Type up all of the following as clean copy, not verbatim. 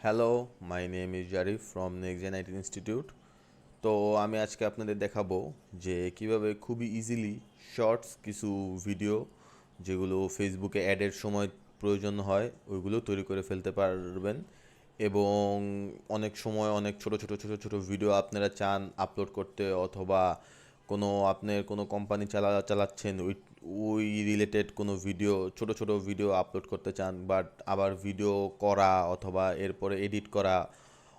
Hello, my name is Zarif from Next Gen IT Institute. তো আমি আজকে আপনাদের দেখাবো যে কিভাবে খুবই ইজিলি শর্টস কিছু ভিডিও যেগুলো ফেসবুকে অ্যাডের সময় প্রয়োজন হয় ওইগুলো তৈরি করে ফেলতে পারবেন। এবং অনেক সময় অনেক ছোট ছোট ভিডিও আপনারা চান আপলোড করতে, অথবা আপনার কোনো কোম্পানি চালাচ্ছেন, ওই ওই রিলেটেড কোনো ভিডিও ছোট ভিডিও আপলোড করতে চান, বাট আবার ভিডিও করা অথবা এরপরে এডিট করা,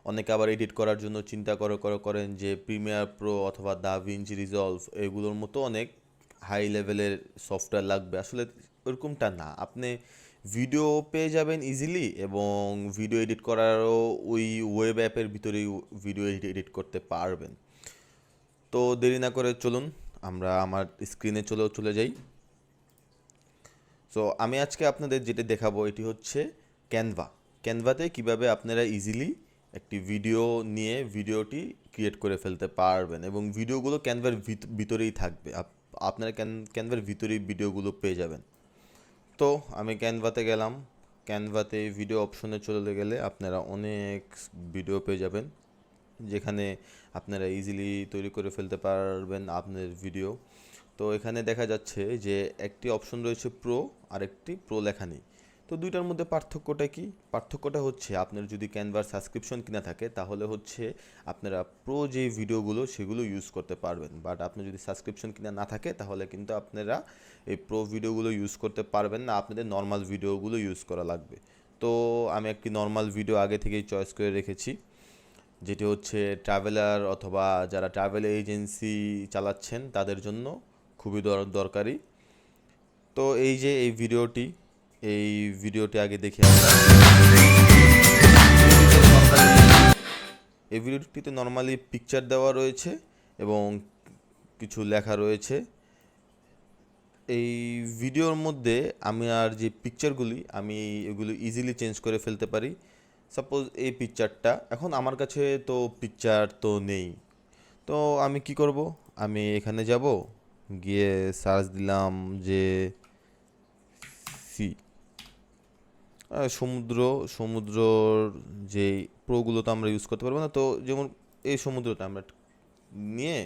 অনেকে আবার এডিট করার জন্য চিন্তা করেন যে প্রিমিয়ার প্রো অথবা দাভিঞ্চি রিজলভ এগুলোর মতো অনেক হাই লেভেলের সফটওয়্যার লাগবে। আসলে ওরকমটা না, আপনি ভিডিও পেয়ে যাবেন ইজিলি, এবং ভিডিও এডিট করারও ওই ওয়েব অ্যাপের ভিতরেই ভিডিও এডিট করতে পারবেন। তো দেরি না করে চলুন আমরা আমার স্ক্রিনে চলে যাই। সো আমি আজকে আপনাদের যেটা দেখাবো এটি হচ্ছে ক্যানভাতে কিভাবে আপনারা ইজিলি একটি ভিডিও নিয়ে ভিডিওটি ক্রিয়েট করে ফেলতে পারবেন, এবং ভিডিওগুলো ক্যানভার ভিতরেই থাকবে। আপনারা ক্যানভার ভিতরেই ভিডিওগুলো পেয়ে যাবেন। তো আমি ক্যানভাতে গেলাম। ক্যানভাতে ভিডিও অপশনে চলে গেলে আপনারা অনেক ভিডিও পেয়ে যাবেন, যেখানে আপনারা ইজিলি তৈরি করে ফেলতে পারবেন আপনার ভিডিও। তো এখানে দেখা যাচ্ছে যে একটি অপশন রয়েছে প্রো, আর একটি প্রো লেখা নেই। তো দুইটার মধ্যে পার্থক্যটা কি? পার্থক্যটা হচ্ছে আপনার যদি ক্যানভার সাবস্ক্রিপশন কিনা থাকে তাহলে হচ্ছে আপনারা প্রো যে ভিডিওগুলো সেগুলো ইউজ করতে পারবেন, বাট আপনার যদি সাবস্ক্রিপশন কিনা না থাকে তাহলে কিন্তু আপনারা এই প্রো ভিডিওগুলো ইউজ করতে পারবেন না, আপনাদের নর্মাল ভিডিওগুলো ইউজ করা লাগবে। তো আমি একটি নর্মাল ভিডিও আগে থেকেই চয়েস করে রেখেছি, যেটি হচ্ছে ট্রাভেলার অথবা যারা ট্রাভেল এজেন্সি চালাচ্ছেন তাদের জন্য খুবই দরকারি। তো এই যে এই ভিডিওটি আগে দেখি আমরা। এই ভিডিওটিতে নর্মালি পিকচার দেওয়া রয়েছে এবং কিছু লেখা রয়েছে। এই ভিডিওর মধ্যে আমি আর যে পিকচারগুলি আমি এগুলো ইজিলি চেঞ্জ করে ফেলতে পারি। সাপোজ এই পিকচারটা, এখন আমার কাছে তো পিকচার তো নেই, তো আমি কি করব? আমি এখানে যাব, গিয়ে সার্চ দিলাম যে সি সমুদ্রর যে প্রোগুলো তো আমরা ইউজ করতে পারবো না, তো যেমন এই সমুদ্রটা আমরা নিয়ে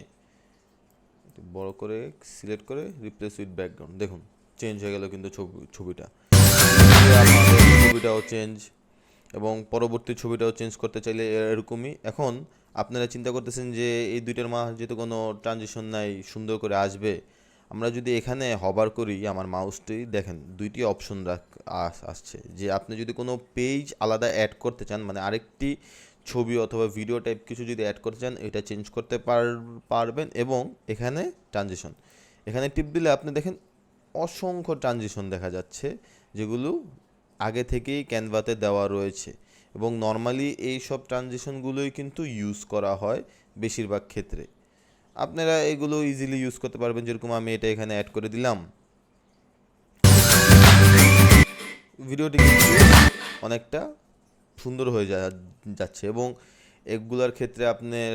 বড় করে সিলেক্ট করে রিপ্লেস উইথ ব্যাকগ্রাউন্ড, দেখুন চেঞ্জ হয়ে গেল কিন্তু ছবিটা। আমাদের ছবিটাও চেঞ্জ, এবং পরবর্তী ছবিটাও চেঞ্জ করতে চাইলে এরকমই। এখন আপনারা চিন্তা করতেছেন যে এই দুইটার মাঝে তো কোনো ট্রানজিশন নাই, সুন্দর করে আসবে। আমরা যদি এখানে হবার করি আমার মাউসটি, দেখেন দুইটি অপশন আসছে, যে আপনি যদি কোনো পেজ আলাদা অ্যাড করতে চান, মানে আরেকটি ছবি অথবা ভিডিও টাইপ কিছু যদি অ্যাড করতে চান, এটা চেঞ্জ করতে পারবেন। এবং এখানে ট্রানজিশন, এখানে টিপ দিলে আপনি দেখেন অসংখ্য ট্রানজিশন দেখা যাচ্ছে, যেগুলো আগে থেকেই ক্যানভাতে দেওয়া রয়েছে, এবং নর্মালি এই সব ট্রানজিশনগুলোই কিন্তু ইউজ করা হয় বেশিরভাগ ক্ষেত্রে। আপনারা এগুলো ইজিলি ইউজ করতে পারবেন, যেরকম আমি এটা এখানে অ্যাড করে দিলাম। ভিডিওটি কিন্তু অনেকটা সুন্দর হয়ে যাচ্ছে, এবং এগুলার ক্ষেত্রে আপনার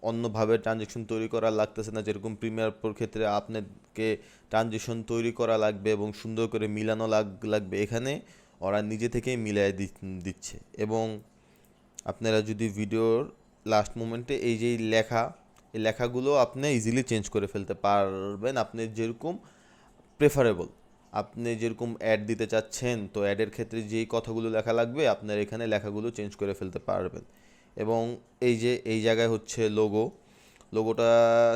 অন্যভাবে ট্রানজেকশন তৈরি করা লাগতেছে না, যেরকম প্রিমিয়ার প্রোর ক্ষেত্রে আপনাকে ট্রানজেকশন তৈরি করা লাগবে এবং সুন্দর করে মিলানো লাগবে। এখানে ওরা নিজে থেকেই মিলাই দিচ্ছে। এবং আপনারা যদি ভিডিওর লাস্ট মোমেন্টে এই যে এই লেখাগুলো আপনি ইজিলি চেঞ্জ করে ফেলতে পারবেন, আপনি যেরকম প্রেফারেবল, আপনি যেরকম অ্যাড দিতে চাচ্ছেন, তো অ্যাডের ক্ষেত্রে যেই কথাগুলো লেখা লাগবে আপনার এখানে লেখাগুলো চেঞ্জ করে ফেলতে পারবেন। এবং এই যে এই জায়গায় হচ্ছে লোগোটা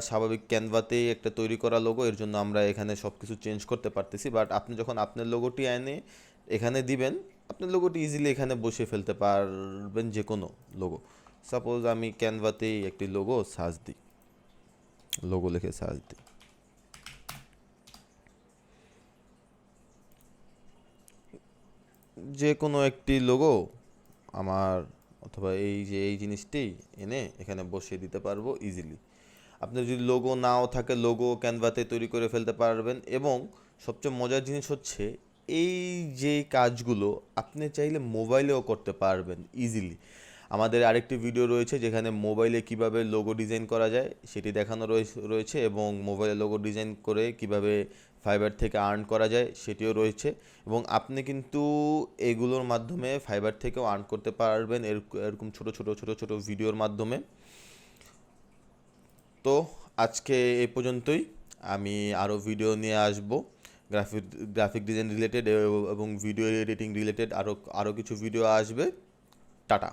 স্বাভাবিক ক্যানভাতেই একটা তৈরি করা লোগো, এর জন্য আমরা এখানে সব কিছু চেঞ্জ করতে পারতেছি, বাট আপনি যখন আপনার লোগোটি এনে এখানে দিবেন, আপনার লোগোটি ইজিলি এখানে বসে ফেলতে পারবেন, যে কোনো লোগো। সাপোজ আমি ক্যানভাতেই একটি লোগো লিখে সার্চ দিই। যে কোনো একটি লোগো আমার, অথবা এই যে এই জিনিসটি এনে এখানে বসিয়ে দিতে পারবো ইজিলি। আপনার যদি লোগো নাও থাকে, লোগো ক্যানভাতে তৈরি করে ফেলতে পারবেন। এবং সবচেয়ে মজার জিনিস হচ্ছে এই যে কাজগুলো আপনি চাইলে মোবাইলেও করতে পারবেন ইজিলি। আমাদের আরেকটি ভিডিও রয়েছে যেখানে মোবাইলে কিভাবে লোগো ডিজাইন করা যায় সেটি দেখানো রয়েছে, এবং মোবাইলে লোগো ডিজাইন করে কিভাবে ফাইবার থেকে আর্ন করা যায় সেটিও রয়েছে, এবং আপনি কিন্তু এগুলোর মাধ্যমে ফাইবার থেকেও আর্ন করতে পারবেন এরকম ছোট ছোট ছোট ছোট ভিডিওর মাধ্যমে। তো আজকে এই পর্যন্তই। আমি আরও ভিডিও নিয়ে আসব গ্রাফিক ডিজাইন রিলেটেড এবং ভিডিও এডিটিং রিলেটেড, আরও কিছু ভিডিও আসবে। টাটা।